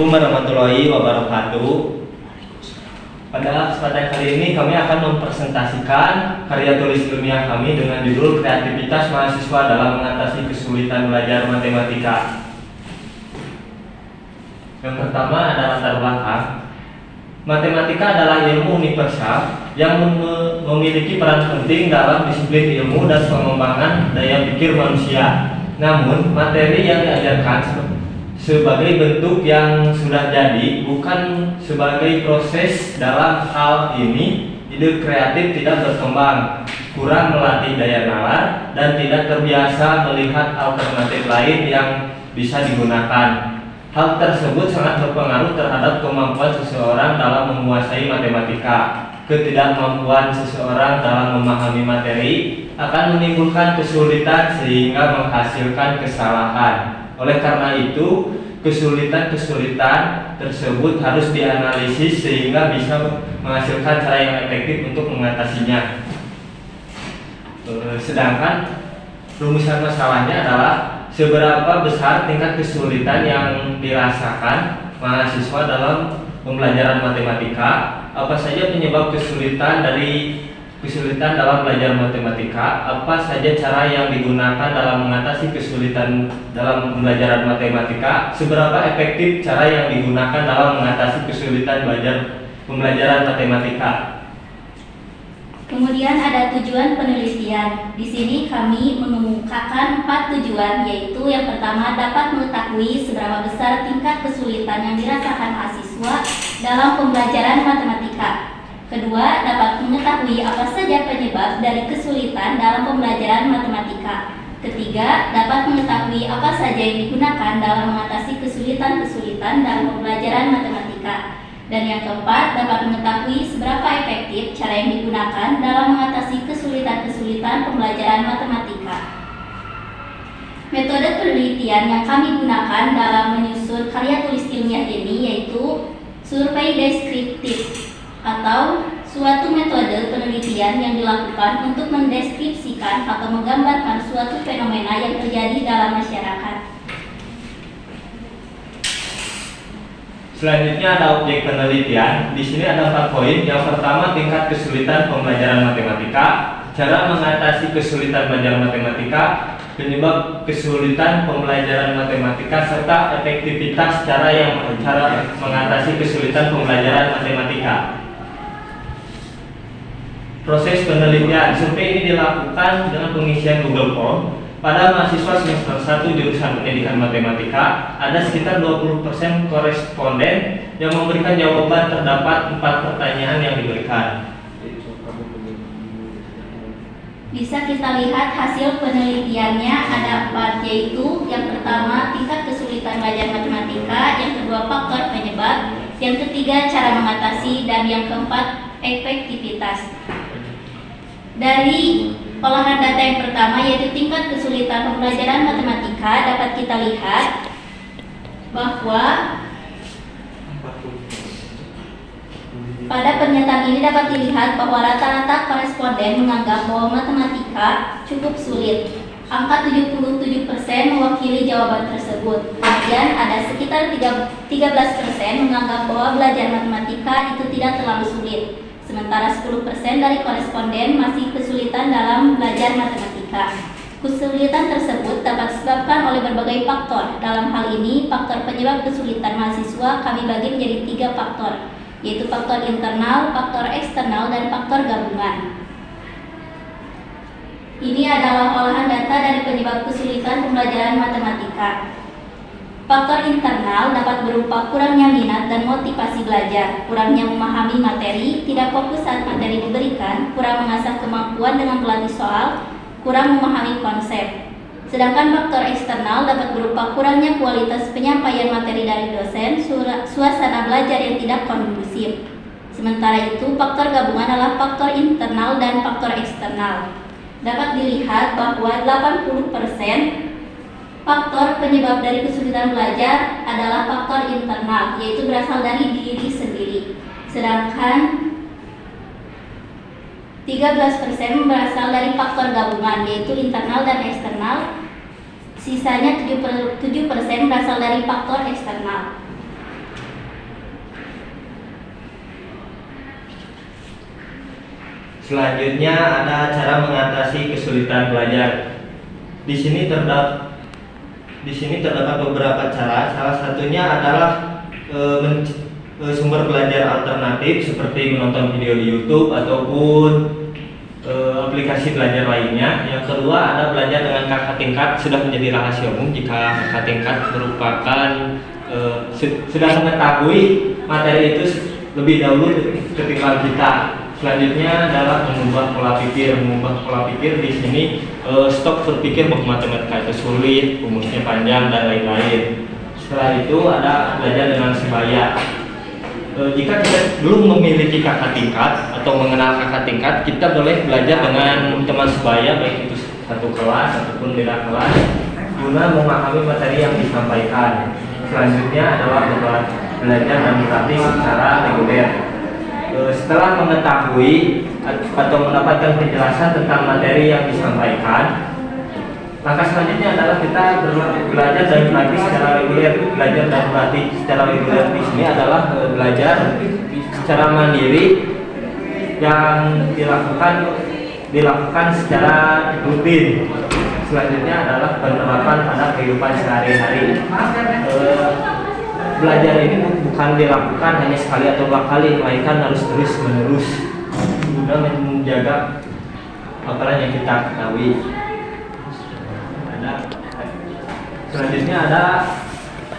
Assalamualaikum warahmatullahi wabarakatuh. Pada kesempatan kali ini kami akan mempresentasikan karya tulis ilmiah kami dengan judul Kreativitas Mahasiswa dalam Mengatasi Kesulitan Belajar Matematika. Yang pertama ada latar belakang. Matematika adalah ilmu universal yang memiliki peran penting dalam disiplin ilmu dan pengembangan daya pikir manusia. Namun, materi yang diajarkan sebagai bentuk yang sudah jadi, bukan sebagai proses. Dalam hal ini, ide kreatif tidak berkembang, kurang melatih daya nalar, dan tidak terbiasa melihat alternatif lain yang bisa digunakan. Hal tersebut sangat berpengaruh terhadap kemampuan seseorang dalam menguasai matematika. Ketidakmampuan seseorang dalam memahami materi akan menimbulkan kesulitan sehingga menghasilkan kesalahan. Oleh karena itu, kesulitan-kesulitan tersebut harus dianalisis sehingga bisa menghasilkan cara yang efektif untuk mengatasinya. Sedangkan rumusan masalahnya adalah seberapa besar tingkat kesulitan yang dirasakan mahasiswa dalam pembelajaran matematika, apa saja penyebab kesulitan dalam belajar matematika, apa saja cara yang digunakan dalam mengatasi kesulitan dalam pembelajaran matematika, seberapa efektif cara yang digunakan dalam mengatasi kesulitan pembelajaran matematika. Kemudian ada tujuan penelitian. Di sini kami mengemukakan 4 tujuan, yaitu yang pertama dapat mengetahui seberapa besar tingkat kesulitan yang dirasakan mahasiswa dalam pembelajaran matematika. Kedua, dapat mengetahui apa saja penyebab dari kesulitan dalam pembelajaran matematika. Ketiga, dapat mengetahui apa saja yang digunakan dalam mengatasi kesulitan-kesulitan dalam pembelajaran matematika. Dan yang keempat, dapat mengetahui seberapa efektif cara yang digunakan dalam mengatasi kesulitan-kesulitan pembelajaran matematika. Metode penelitian yang kami gunakan dalam menyusun karya tulis ilmiah ini yaitu survei deskriptif, atau suatu metode penelitian yang dilakukan untuk mendeskripsikan atau menggambarkan suatu fenomena yang terjadi dalam masyarakat. Selanjutnya ada objek penelitian. Di sini ada 4 poin. Yang pertama, tingkat kesulitan pembelajaran matematika, cara mengatasi kesulitan belajar matematika, penyebab kesulitan pembelajaran matematika, serta efektivitas cara mengatasi kesulitan pembelajaran matematika. Proses penelitian. Survei ini dilakukan dengan pengisian Google Form. Pada mahasiswa semester 1 jurusan pendidikan matematika, ada sekitar 20% koresponden yang memberikan jawaban. Terdapat 4 pertanyaan yang diberikan. Bisa kita lihat hasil penelitiannya ada 4, yaitu yang pertama tingkat kesulitan belajar matematika, yang kedua faktor penyebab, yang ketiga cara mengatasi, dan yang keempat efektivitas. Dari olahan data yang pertama yaitu tingkat kesulitan pembelajaran matematika, dapat kita lihat bahwa pada pernyataan ini dapat dilihat bahwa rata-rata koresponden menganggap bahwa matematika cukup sulit. Angka 77% mewakili jawaban tersebut. Kemudian ada sekitar 13% menganggap bahwa belajar matematika itu tidak terlalu sulit. Sementara 10% dari koresponden masih kesulitan dalam belajar matematika. Kesulitan tersebut dapat disebabkan oleh berbagai faktor. Dalam hal ini, faktor penyebab kesulitan mahasiswa kami bagi menjadi 3 faktor, yaitu faktor internal, faktor eksternal, dan faktor gabungan. Ini adalah olahan data dari penyebab kesulitan pembelajaran matematika. Faktor internal dapat berupa kurangnya minat dan motivasi belajar, kurangnya memahami materi, tidak fokus saat materi diberikan, kurang mengasah kemampuan dengan melatih soal, kurang memahami konsep. Sedangkan faktor eksternal dapat berupa kurangnya kualitas penyampaian materi dari dosen, suasana belajar yang tidak kondusif. Sementara itu, faktor gabungan adalah faktor internal dan faktor eksternal. Dapat dilihat bahwa 80% faktor penyebab dari kesulitan belajar adalah faktor internal, yaitu berasal dari diri sendiri. Sedangkan 13% berasal dari faktor gabungan, yaitu internal dan eksternal. Sisanya 7% berasal dari faktor eksternal. Selanjutnya ada cara mengatasi kesulitan belajar. Di sini terdapat beberapa cara. Salah satunya adalah sumber belajar alternatif seperti menonton video di YouTube ataupun aplikasi belajar lainnya. Yang kedua ada belajar dengan kakak tingkat. Sudah menjadi rahasia umum jika kakak tingkat merupakan sudah mengetahui materi itu lebih dahulu ketimbang kita. Selanjutnya adalah mengubah pola pikir. Mengubah pola pikir di sini stop berpikir bahwa matematika itu sulit, rumusnya panjang dan lain-lain. Setelah itu ada belajar dengan sebaya. Jika kita belum memiliki kakak tingkat atau mengenal kakak tingkat, kita boleh belajar dengan teman sebaya, baik itu satu kelas ataupun beda kelas, guna memahami materi yang disampaikan. Selanjutnya adalah belajar dan berlatih secara reguler. Setelah mengetahui atau mendapatkan penjelasan tentang materi yang disampaikan, langkah selanjutnya adalah kita belajar dan berlatih secara reguler. Belajar dan berlatih secara reguler di sini adalah belajar secara mandiri yang dilakukan secara rutin. Selanjutnya adalah penerapan pada kehidupan sehari-hari. Belajar ini bukan dilakukan hanya sekali atau dua kali, melainkan harus terus-menerus guna menjaga hafalan yang kita ketahui. Selanjutnya ada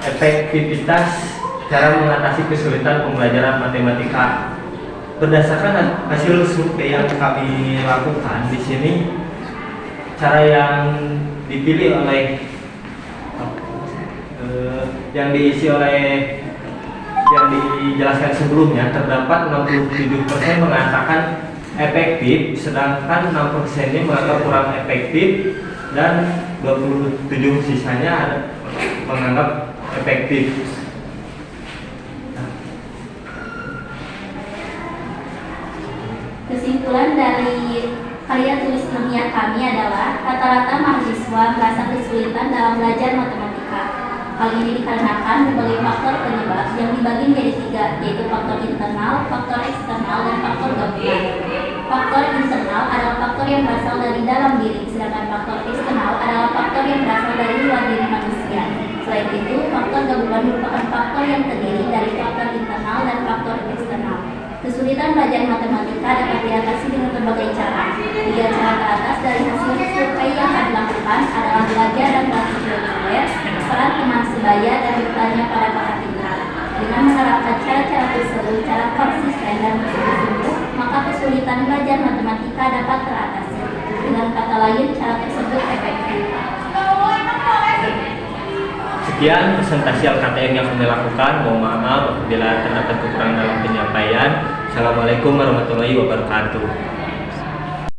efektivitas cara mengatasi kesulitan pembelajaran matematika. Berdasarkan hasil survei yang kami lakukan di sini, cara yang dipilih oleh yang dijelaskan sebelumnya, terdapat 67% mengatakan efektif, sedangkan 6% menganggap kurang efektif dan 27 sisanya menganggap efektif. Kesimpulan dari karya tulis ilmiah kami adalah rata-rata mahasiswa merasa kesulitan dalam belajar matematika. Hal ini dikarenakan berbagai faktor penyebab yang dibagi menjadi 3, yaitu faktor internal, faktor eksternal, dan faktor gabungan. Faktor internal adalah faktor yang berasal dari dalam diri, sedangkan faktor eksternal adalah faktor yang berasal dari luar diri manusia. Selain itu, faktor gabungan merupakan faktor yang terdiri dari faktor internal dan faktor eksternal. Kesulitan belajar matematika dapat diatasi dengan berbagai cara. 3 cara ke atas dari hasil survei yang kami lakukan adalah belajar dan berlatih reguler, peran teman sebaya, dan bertanya pada kakak tingkat. Dengan menerapkan cara-cara tersebut secara konsisten dan bersungguh-sungguh, maka kesulitan belajar matematika dapat teratasi. Dengan kata lain, cara tersebut efektif. Sekian presentasi LKTM yang kami lakukan. Mohon maaf apabila terdapat kekurangan dalam penyampaian. Assalamualaikum warahmatullahi wabarakatuh.